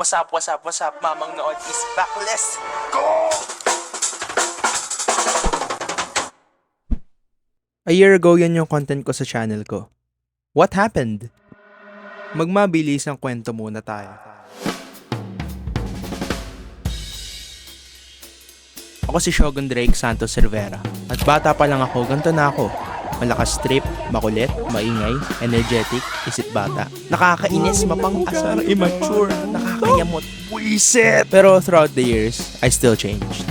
What's up, Mamang Nood is back. Let's go! A year ago yan yung content ko sa channel ko. What happened? Magmabilis ang kwento muna tayo. Ako si Shogun Drake Santos Cervera. At bata pa lang ako, ganito na ako. Malakas trip, makulit, maingay, energetic, isip bata. Nakakainis, mapang-asar, immature, nakakayamot. Buisit! Pero throughout the years, I still changed.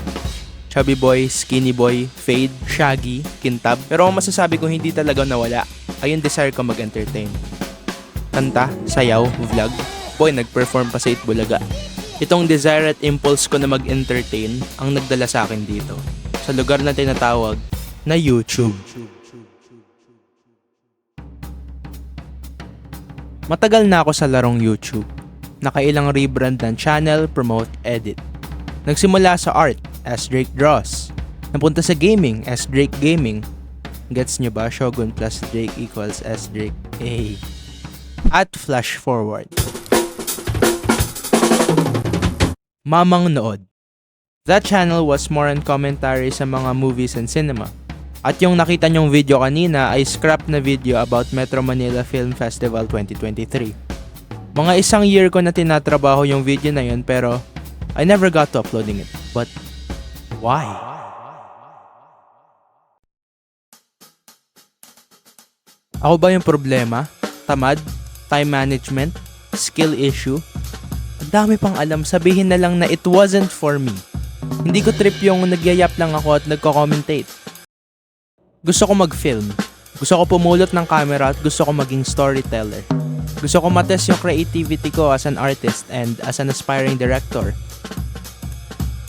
Chubby boy, skinny boy, fade, shaggy, kintab. Pero ang masasabi ko hindi talaga nawala ay yung desire ko mag-entertain. Kanta, sayaw, vlog. Boy, nag-perform pa sa Itbulaga. Itong desire at impulse ko na mag-entertain ang nagdala sa akin dito. Sa lugar na tinatawag na YouTube. Matagal na ako sa larong YouTube. Nakailang rebrand ng channel, promote, edit. Nagsimula sa art as Drake Draws. Napunta sa gaming as Drake Gaming. Gets nyo ba? Shogun plus Drake equals S Drake A. At flash forward. Mamang Nood. That channel was more on commentary sa mga movies and cinema. At yung nakita nyong video kanina ay scrap na video about Metro Manila Film Festival 2023. Mga isang year ko na tinatrabaho yung video na yun pero I never got to uploading it. But why? Ako ba yung problema? Tamad? Time management? Skill issue? Ang dami pang alam, sabihin na lang na it wasn't for me. Hindi ko trip yung nagyayap lang ako at nagko-commentate. Gusto ko mag-film. Gusto ko pumulot ng camera at gusto ko maging storyteller. Gusto ko matest yung creativity ko as an artist and as an aspiring director.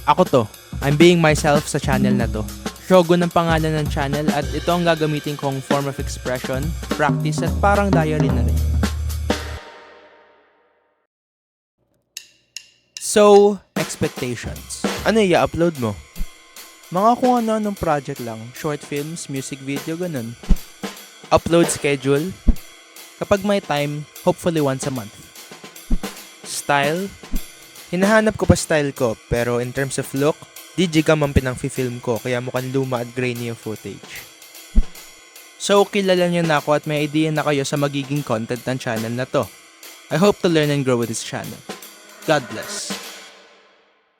Ako to. I'm being myself sa channel na to. Shogun ang pangalan ng channel at ito ang gagamitin kong form of expression, practice at parang diary na rin. So, expectations. Ano i-upload mo? Mga kung ano-anong project lang, short films, music video, ganun. Upload schedule. Kapag may time, hopefully once a month. Style. Hinahanap ko pa style ko, pero in terms of look, digicam ang pinang-film ko, kaya mukhang luma at grainy yung footage. So, kilala niyo na ako at may idea na kayo sa magiging content ng channel na to. I hope to learn and grow with this channel. God bless.